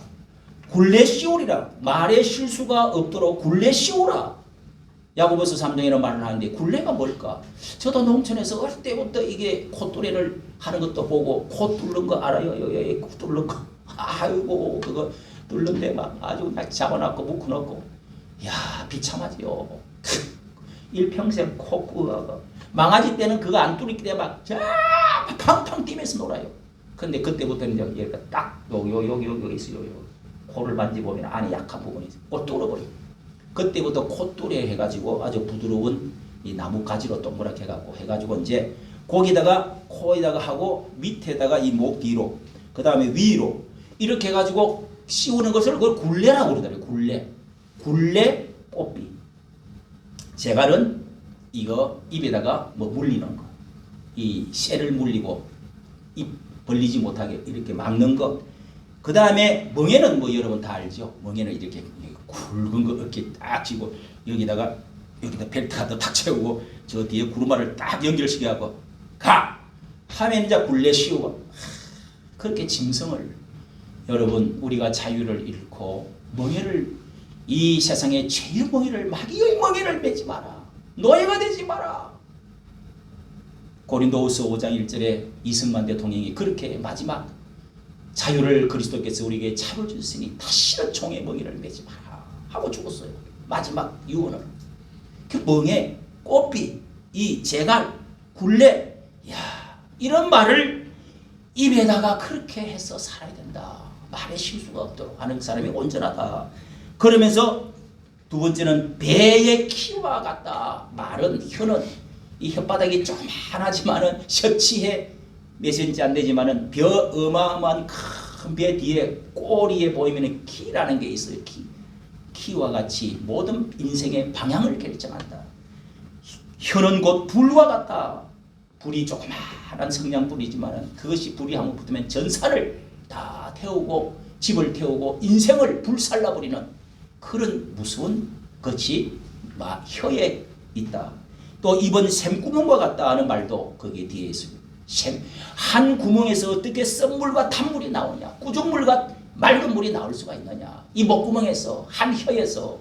굴레 씌우리라. 말에 실수가 없도록 굴레 씌우라. 야고보서 3장에는 말을 하는데 굴레가 뭘까? 저도 농촌에서 어릴 때부터 이게 콧뚜레를 하는 것도 보고 코 뚫는 거 알아요? 여기 뚫는 거. 아이고 그거 뚫는 데만 아주 막 잡아놨고 묶어놓고 야 비참하지요. 일평생 코 꾸어가고 망아지 때는 그거 안 뚫리기 때문에 막 팡팡 뛰면서 놀아요. 근데 그때부터는 이제 얘가 딱 여기 있어요. 코를 만지보면 안에 약한 부분이 있어요. 코 뚫어버려요. 그때부터 콧뚜레 해가지고 아주 부드러운 이 나무 가지로 동그랗게 해가지고 이제 거기다가 코에다가 하고 밑에다가 이 목 뒤로 그 다음에 위로 이렇게 해가지고 씌우는 것을 그걸 굴레라고 그러더라고요. 굴레 꽃비. 재갈은 이거 입에다가 뭐 물리는 거, 이 쇠를 물리고 입 벌리지 못하게 이렇게 막는 거. 그 다음에 멍에는 뭐 여러분 다 알죠. 멍에는 이렇게 굵은 거 이렇게 딱 쥐고 여기다 벨트 갖다 탁 채우고 저 뒤에 구르마를 딱 연결시켜갖고 가! 하면 이제 굴레 씌우고 그렇게 짐승을 여러분 우리가 자유를 잃고 멍에를 이 세상의 죄의 멍에를 마귀의 멍에를 매지 마라. 노예가 되지 마라. 고린도후서 5장 1절에 이승만 대통령이 그렇게 마지막 자유를 그리스도께서 우리에게 차려 주셨으니 다시는 종의 멍에를 매지 마라 하고 죽었어요. 마지막 유언을. 그 멍에, 꽃비, 이 재갈, 굴레, 야 이런 말을 입에다가 그렇게 해서 살아야 된다. 말에 실수가 없도록 하는 사람이 온전하다. 그러면서 두 번째는 배의 키와 같다. 말은 혀는 이 혓바닥이 조그만하지만은 셔치해 몇인지 안 되지만은 어마어마한 큰 배 뒤에 꼬리에 보이면 키라는 게 있어요. 키와 같이 모든 인생의 방향을 결정한다. 혀는 곧 불과 같다. 불이 조그만한 성냥불이지만은 그것이 불이 한번 붙으면 전사를 다 태우고 집을 태우고 인생을 불살라버리는 그런 무서운 것이 혀에 있다. 또 이번 샘구멍과 같다 하는 말도 거기에 뒤에 있습니다. 한 구멍에서 어떻게 썩물과 탄물이 나오냐, 구정물과 맑은 물이 나올 수가 있느냐. 이 목구멍에서, 한 혀에서.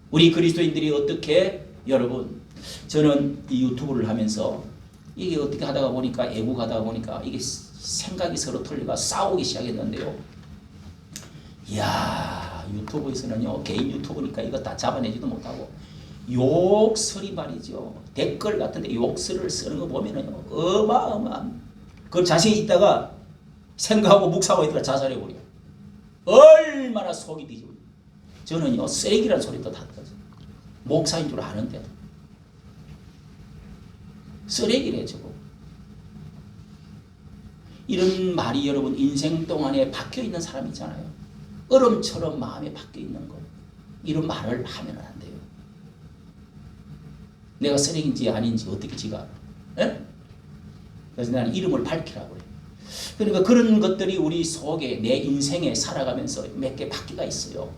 우리 그리스도인들이 어떻게, 여러분, 저는 이 유튜브를 하면서 이게 어떻게 하다가 보니까, 애국하다가 보니까 이게 생각이 서로 틀리가 싸우기 시작했는데요. 이야, 유튜브에서는요, 개인 유튜브니까 이거 다 잡아내지도 못하고 욕설이 말이죠. 댓글 같은데 욕설을 쓰는 거 보면은요, 어마어마한. 그 자신이 있다가 생각하고 묵상하고 있다가 자살해버려. 얼마나 속이 뒤집어. 저는요, 쓰레기란 소리도 다 들었어요. 목사인 줄 아는데도. 쓰레기래, 저거. 이런 말이 여러분 인생 동안에 박혀 있는 사람 있잖아요. 얼음처럼 마음에 박혀 있는 거. 이런 말을 하면 안 돼요. 내가 쓰레기인지 아닌지 어떻게 지가 알아? 에? 그래서 나는 이름을 밝히라고 그래. 그러니까 그런 것들이 우리 속에 내 인생에 살아가면서 몇 개 바퀴가 있어요.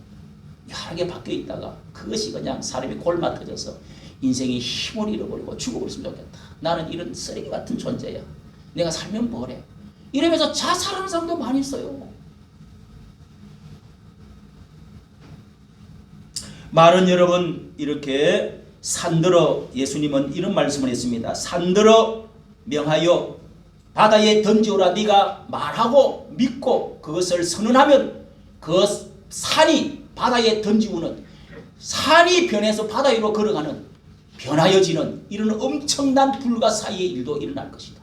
여러 개 바뀌어 있다가 그것이 그냥 사람이 골마 터져서 인생의 힘을 잃어버리고 죽어버렸으면 좋겠다. 나는 이런 쓰레기 같은 존재야. 내가 살면 뭐래? 이러면서 자살하는 사람도 많이 있어요. 말은 여러분 이렇게 산들어, 예수님은 이런 말씀을 했습니다. 산들어 명하여 바다에 던지오라. 네가 말하고 믿고 그것을 선언하면 그 산이 바다에 던지고는 산이 변해서 바다 위로 걸어가는, 변하여지는 이런 엄청난 불과 사이의 일도 일어날 것이다.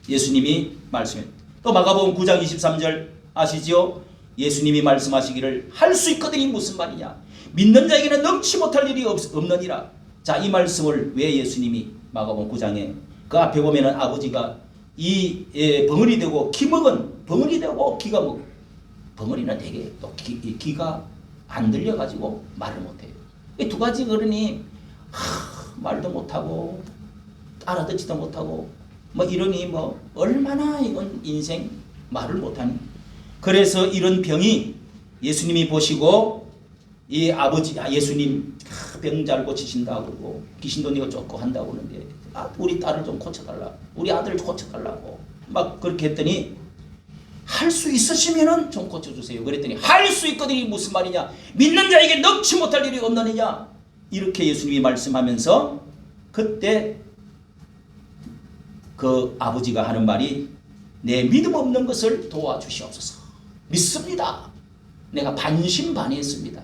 예수님이 말씀해. 또 마가복음 9장 23절 아시죠? 예수님이 말씀하시기를 할 수 있거든이 무슨 말이냐? 믿는 자에게는 넘치 못할 일이 없느니라. 자, 이 말씀을 왜 예수님이 마가복음 9장에 그 앞에 보면은 아버지가 이 벙어리 되고 기 먹은, 벙어리 되고 기가 먹, 벙어리는 되게 또 기가 안 들려가지고 말을 못해요. 이 두 가지 어른이 말도 못하고 알아듣지도 못하고 뭐 이러니 뭐 얼마나 이건 인생 말을 못하니. 그래서 이런 병이 예수님이 보시고 이 아버지, 예수님 병 잘 고치신다고 그러고 귀신도 네가 쫓고 한다고 그러는데 우리 딸을 좀 고쳐달라, 우리 아들을 고쳐달라고 막 그렇게 했더니 할 수 있으시면은 좀 고쳐주세요. 그랬더니 할 수 있거든이 무슨 말이냐? 믿는 자에게 넘치 못할 일이 없느냐? 이렇게 예수님이 말씀하면서 그때 그 아버지가 하는 말이 내 믿음 없는 것을 도와주시옵소서. 믿습니다. 내가 반신반의했습니다.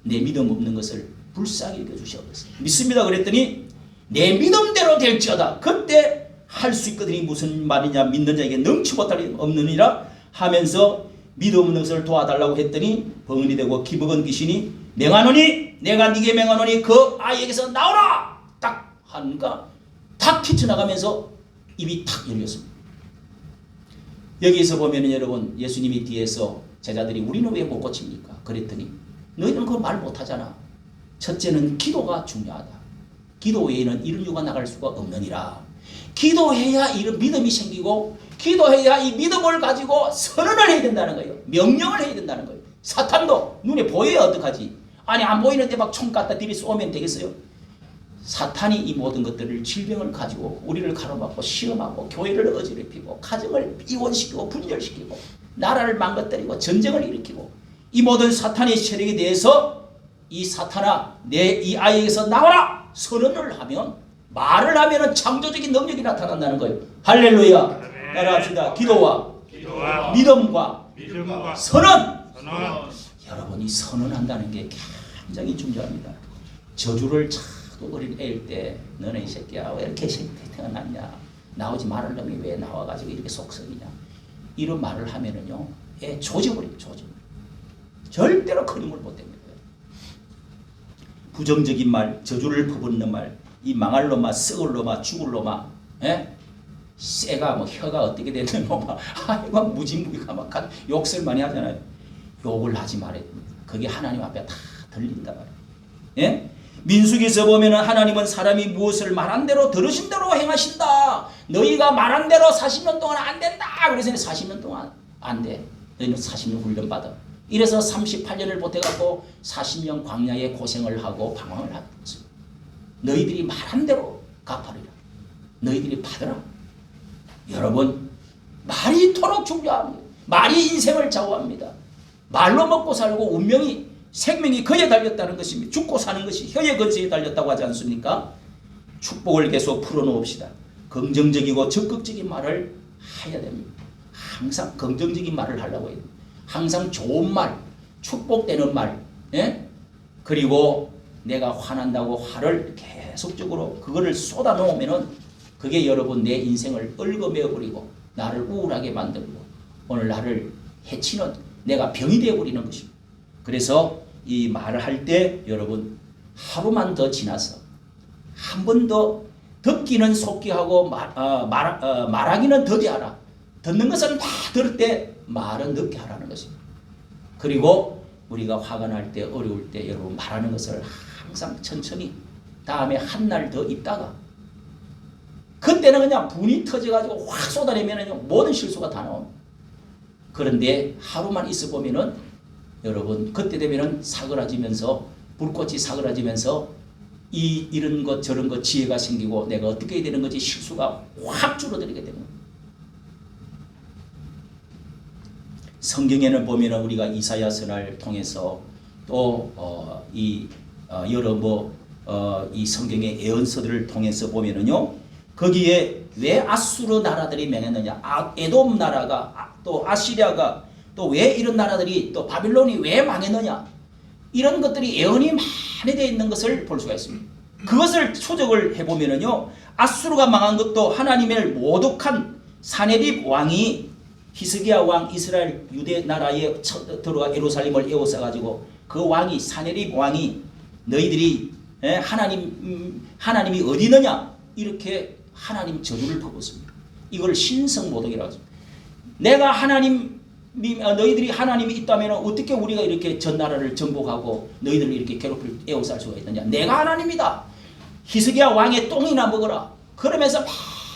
내 믿음 없는 것을 불쌍히 여겨주시옵소서. 믿습니다. 그랬더니 내 믿음대로 될지어다. 그때 할 수 있거든이 무슨 말이냐? 믿는 자에게 넘치 못할 일이 없느니라 하면서 믿음 없는 것을 도와달라고 했더니 벙어리 되고 기먹은 귀신이 명하노니 내가 네게 명하노니 그 아이에게서 나오라 딱 하는가 탁 튀쳐나가면서 입이 탁 열렸습니다. 여기에서 보면은 여러분 예수님이 뒤에서 제자들이 우리는 왜 못 고칩니까? 그랬더니 너희는 그걸 말 못하잖아. 첫째는 기도가 중요하다. 기도 외에는 이런 유가 나갈 수가 없느니라. 기도해야 이런 믿음이 생기고 기도해야 이 믿음을 가지고 선언을 해야 된다는 거예요. 명령을 해야 된다는 거예요. 사탄도 눈에 보여야 어떡하지? 아니 안 보이는데 막 총 갖다 들이 쏘면 되겠어요? 사탄이 이 모든 것들을 질병을 가지고 우리를 가로막고 시험하고 교회를 어지럽히고 가정을 이혼시키고 분열시키고 나라를 망가뜨리고 전쟁을 일으키고 이 모든 사탄의 세력에 대해서 이 사탄아 내 이 아이에게서 나와라 선언을 하면 말을 하면 창조적인 능력이 나타난다는 거예요. 할렐루야. 따라합시다. 기도와 믿음과 선언. 여러분이 선언한다는 게 굉장히 중요합니다. 저주를 자꾸 어린 애일 때 너네 이 새끼야 왜 이렇게 태어났냐, 나오지 말을 놈이 왜 나와가지고 이렇게 속썩이냐, 이런 말을 하면은요 애 조져버려요. 조져. 절대로 큰 힘을 못 됩니다. 부정적인 말, 저주를 퍼붓는 말, 이 망할 놈아, 썩을 놈아, 죽을 놈아, 쇠가 뭐 혀가 어떻게 되는 놈아, 아이고 무지무지가 막 욕설 많이 하잖아요. 욕을 하지 말아야 됩니다. 그게 하나님 앞에 다 들린다 말이에요. 예? 민수기에서 보면은 하나님은 사람이 무엇을 말한 대로 들으신 대로 행하신다. 너희가 말한 대로 40년 동안 안 된다. 그래서 40년 동안 안 돼. 너희는 40년 훈련 받아. 이래서 38년을 보태갖고 40년 광야에 고생을 하고 방황을 하는 것입니다. 너희들이 말한 대로 갚아리라. 너희들이 받으라. 여러분, 말이 이토록 중요합니다. 말이 인생을 좌우합니다. 말로 먹고 살고 운명이 생명이 그에 달렸다는 것입니다. 죽고 사는 것이 혀의 거지에 달렸다고 하지 않습니까? 축복을 계속 풀어놓읍시다. 긍정적이고 적극적인 말을 해야 됩니다. 항상 긍정적인 말을 하려고 해요. 항상 좋은 말, 축복되는 말, 예? 그리고 내가 화난다고 화를 계속적으로 그거를 쏟아놓으면은 그게 여러분 내 인생을 얽어매어버리고 나를 우울하게 만들고 오늘 나를 해치는 내가 병이 되어버리는 것입니다. 그래서 이 말을 할 때 여러분 하루만 더 지나서 한 번 더 듣기는 속기하고 말하기는 더디하라. 듣는 것은 다 들을 때 말은 늦게 하라는 것입니다. 그리고 우리가 화가 날 때 어려울 때 여러분 말하는 것을 항상 천천히 다음에 한 날 더 있다가 그때는 그냥 분이 터져가지고 확 쏟아내면 모든 실수가 다 나옵니다. 그런데 하루만 있어 보면은 여러분 그때 되면은 사그라지면서 불꽃이 사그라지면서 이런 것 저런 것 지혜가 생기고 내가 어떻게 해야 되는 거지 실수가 확 줄어들게 됩니다. 성경에는 보면은 우리가 이사야서를 통해서 또 여러 이 성경의 예언서들을 통해서 보면은요 거기에 왜 아수르 나라들이 맹했느냐, 에돔 나라가 또 아시리아가 또 왜 이런 나라들이 또 바빌론이 왜 망했느냐 이런 것들이 예언이 많이 되어 있는 것을 볼 수가 있습니다. 그것을 추적을 해보면은요 아수르가 망한 것도 하나님을 모독한 사네립 왕이 히스기야 왕 이스라엘 유대 나라에 들어가 예루살렘을 에워싸 가지고 그 왕이 사네립 왕이 너희들이 하나님이 어디 있느냐 이렇게 하나님 저주를 퍼붓습니다. 이걸 신성모독이라고 합니다. 내가 너희들이 하나님이 있다면 어떻게 우리가 이렇게 전 나라를 정복하고 너희들을 이렇게 괴롭힐 에워쌀 수가 있느냐. 내가 하나님이다. 히스기야 왕의 똥이나 먹어라. 그러면서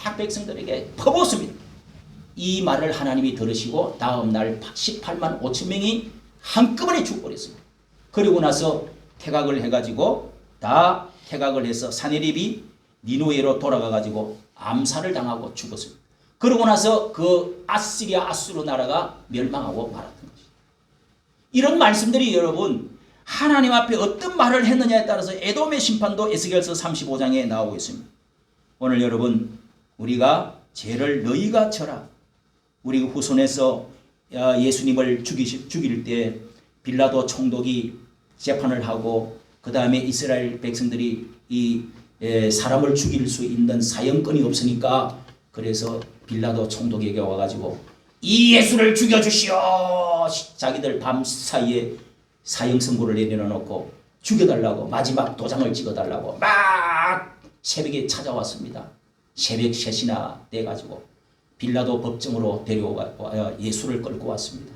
막 백성들에게 퍼붓습니다. 이 말을 하나님이 들으시고 다음 날 18만 5천 명이 한꺼번에 죽어버렸습니다. 그리고 나서 퇴각을 해가지고 다 퇴각을 해서 사네립이 니누에로 돌아가가지고 암살을 당하고 죽었습니다. 그러고 나서 그 아시리아 아수르 나라가 멸망하고 말았던 것이죠. 이런 말씀들이 여러분 하나님 앞에 어떤 말을 했느냐에 따라서 에돔의 심판도 에스겔서 35장에 나오고 있습니다. 오늘 여러분 우리가 죄를 너희가 져라. 우리 후손에서 예수님을 죽일 때 빌라도 총독이 재판을 하고 그 다음에 이스라엘 백성들이 이 사람을 죽일 수 있는 사형권이 없으니까 그래서 빌라도 총독에게 와가지고 이 예수를 죽여주시오. 자기들 밤 사이에 사형 선고를 내려놓고 죽여달라고 마지막 도장을 찍어달라고 막 새벽에 찾아왔습니다. 새벽 3시나 돼가지고 빌라도 법정으로 데려와 예수를 끌고 왔습니다.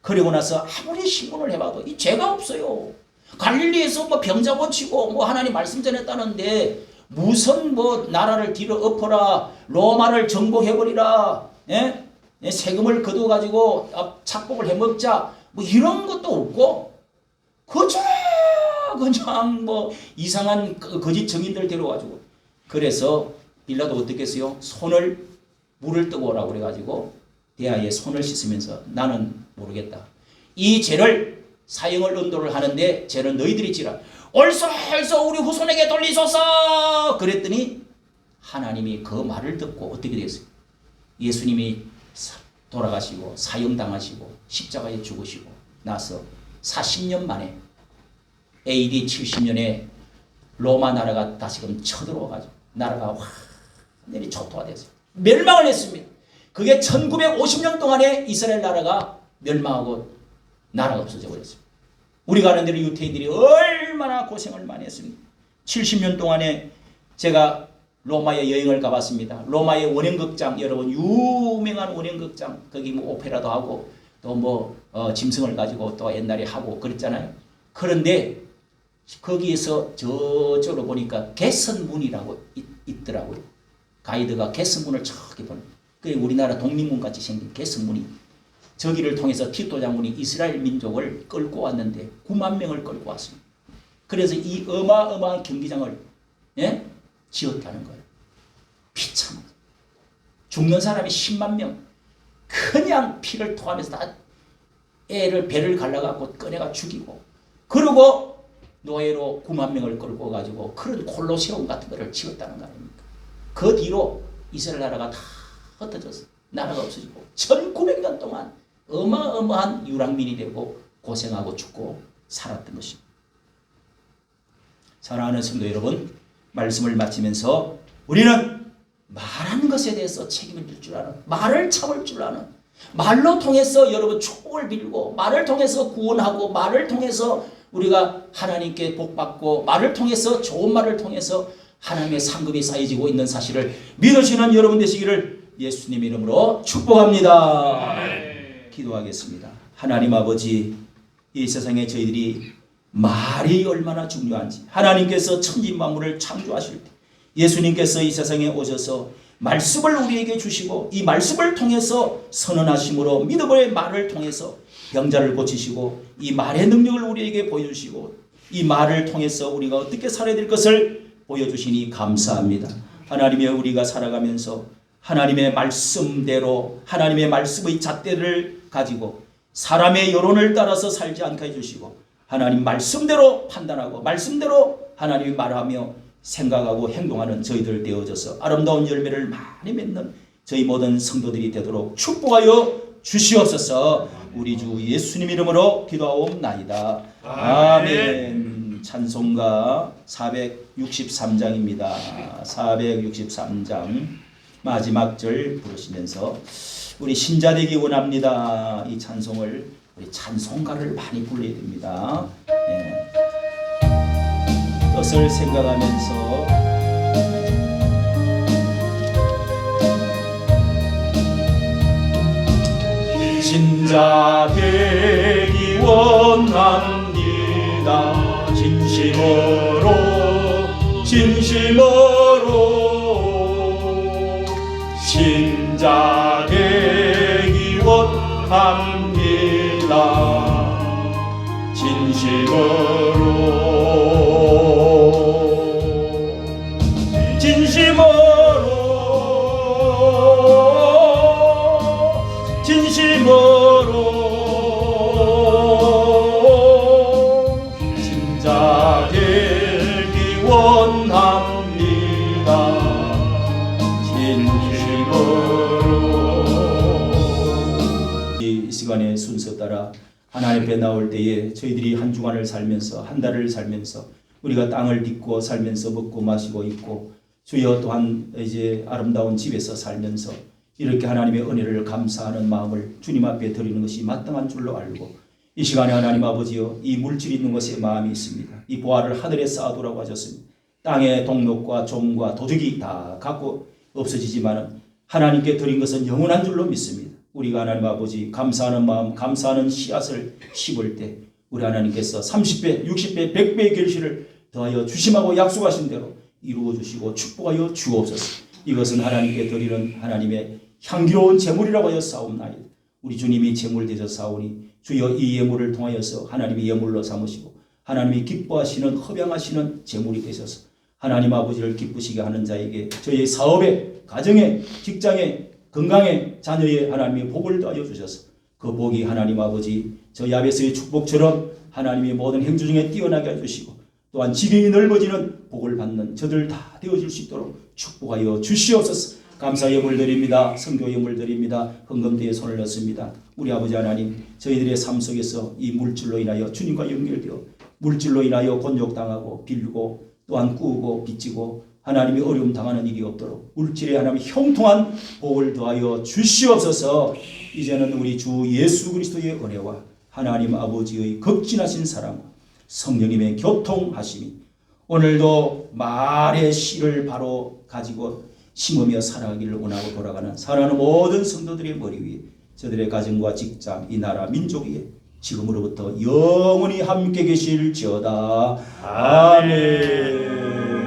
그리고 나서 아무리 신문을 해봐도 이 죄가 없어요. 갈릴리에서 병자 고치고 하나님 말씀 전했다는데 무슨 나라를 뒤로 엎어라 로마를 정복해버리라 세금을 거둬가지고 착복을 해먹자 이런 것도 없고 그저 그냥 이상한 거짓 증인들 데려가지고 그래서 빌라도 어떻게 했어요? 물을 뜨고 오라고 그래가지고 대야에 손을 씻으면서 나는 모르겠다. 이 죄를 사형을 언도를 하는데 죄는 너희들이 지라. 옳소 우리 후손에게 돌리소서. 그랬더니 하나님이 그 말을 듣고 어떻게 됐어요? 예수님이 돌아가시고 사형당하시고 십자가에 죽으시고 나서 40년 만에 AD 70년에 로마 나라가 다시금 쳐들어와가지고 나라가 완전히 초토화됐어요. 멸망을 했습니다. 그게 1950년 동안에 이스라엘 나라가 멸망하고 나라가 없어져 버렸습니다. 우리가 아는 대로 유태인들이 얼마나 고생을 많이 했습니다. 70년 동안에 제가 로마에 여행을 가봤습니다. 로마의 원형극장, 여러분 유명한 원형극장, 거기 오페라도 하고 또 짐승을 가지고 또 옛날에 하고 그랬잖아요. 그런데 거기에서 저쪽으로 보니까 개선문이라고 있더라고요. 가이드가 개선문을 저기 보는. 그 우리나라 독립문 같이 생긴 개선문이 저기를 통해서 티토 장군이 이스라엘 민족을 끌고 왔는데 9만 명을 끌고 왔습니다. 그래서 이 어마어마한 경기장을 지었다는 거예요. 비참 죽는 사람이 10만 명, 그냥 피를 토하면서 다 배를 갈라갖고 꺼내가 죽이고, 그리고 노예로 9만 명을 끌고 가지고 그런 콜로세움 같은 거를 지었다는 거 아닙니까? 그 뒤로 이스라엘 나라가 다 흩어졌어. 나라가 없어지고 1900년 동안 어마어마한 유랑민이 되고 고생하고 죽고 살았던 것입니다. 사랑하는 성도 여러분, 말씀을 마치면서 우리는 말하는 것에 대해서 책임을 질 줄 아는, 말을 참을 줄 아는, 말로 통해서 여러분 축복을 빌고, 말을 통해서 구원하고, 말을 통해서 우리가 하나님께 복받고, 말을 통해서 좋은 말을 통해서 하나님의 상급이 쌓여지고 있는 사실을 믿으시는 여러분 되시기를 예수님 이름으로 축복합니다. 기도하겠습니다. 하나님 아버지, 이 세상에 저희들이 말이 얼마나 중요한지, 하나님께서 천지 만물을 창조하실 때 예수님께서 이 세상에 오셔서 말씀을 우리에게 주시고, 이 말씀을 통해서 선언하심으로 믿음의 말을 통해서 병자를 고치시고, 이 말의 능력을 우리에게 보여주시고, 이 말을 통해서 우리가 어떻게 살아야 될 것을 보여주시니 감사합니다. 하나님의 우리가 살아가면서 하나님의 말씀대로, 하나님의 말씀의 잣대를 가지고 사람의 여론을 따라서 살지 않게 해주시고, 하나님 말씀대로 판단하고 말씀대로 하나님이 말하며 생각하고 행동하는 저희들 되어져서 아름다운 열매를 많이 맺는 저희 모든 성도들이 되도록 축복하여 주시옵소서. 우리 주 예수님 이름으로 기도하옵나이다. 아멘. 찬송가 463장입니다. 463장 마지막 절 부르시면서 우리 신자되기 원합니다. 이 찬송을 우리 찬송가를 많이 불러야 됩니다. 뜻을 생각하면서 신자 되기 원합니다. 진심으로 신자 되기 원합니다. 신자 되기 원합니다. 이 시간의 순서 따라 하나님 앞에 나올 때에 저희들이 한 주간을 살면서, 한 달을 살면서, 우리가 땅을 딛고 살면서 먹고 마시고 있고, 주여 또한 이제 아름다운 집에서 살면서 이렇게 하나님의 은혜를 감사하는 마음을 주님 앞에 드리는 것이 마땅한 줄로 알고, 이 시간에 하나님 아버지여, 이 물질이 있는 것에 마음이 있습니다. 이 보화를 하늘에 쌓아두라고 하셨습니다. 땅의 동록과 종과 도둑이 다 갖고 없어지지만 하나님께 드린 것은 영원한 줄로 믿습니다. 우리가 하나님 아버지 감사하는 마음, 감사하는 씨앗을 심을 때 우리 하나님께서 30배, 60배, 100배의 결실을 더하여 주심하고 약속하신 대로 이루어 주시고 축복하여 주옵소서. 이것은 하나님께 드리는 하나님의 향기로운 제물이라고 하여 사옵나이다. 우리 주님이 제물 되셔 사오니 주여 이 예물을 통하여서 하나님이 예물로 삼으시고 하나님이 기뻐하시는 허병하시는 제물이 되셔서 하나님 아버지를 기쁘시게 하는 자에게 저희의 사업에, 가정에, 직장에, 건강에, 자녀의 하나님의 복을 더하여 주셔서 그 복이 하나님 아버지 저 야베스의 축복처럼 하나님의 모든 행주 중에 뛰어나게 해주시고 또한 지경이 넓어지는 복을 받는 저들 다 되어질 수 있도록 축복하여 주시옵소서. 감사 예물 드립니다. 성교 예물 드립니다. 헌금대에 손을 넣습니다. 우리 아버지 하나님, 저희들의 삶 속에서 이 물질로 인하여 주님과 연결되어 물질로 인하여 곤욕당하고 빌고 또한 꾸고 빚지고 하나님이 어려움 당하는 일이 없도록 물질에 하나님이 형통한 복을 더하여 주시옵소서. 이제는 우리 주 예수 그리스도의 은혜와 하나님 아버지의 극진하신 사랑, 성령님의 교통하심이 오늘도 말의 씨를 바로 가지고 심으며 살아가기를 원하고 돌아가는 사랑하는 모든 성도들의 머리 위에, 저들의 가정과 직장, 이 나라 민족 위에 지금으로부터 영원히 함께 계실지어다. 아멘.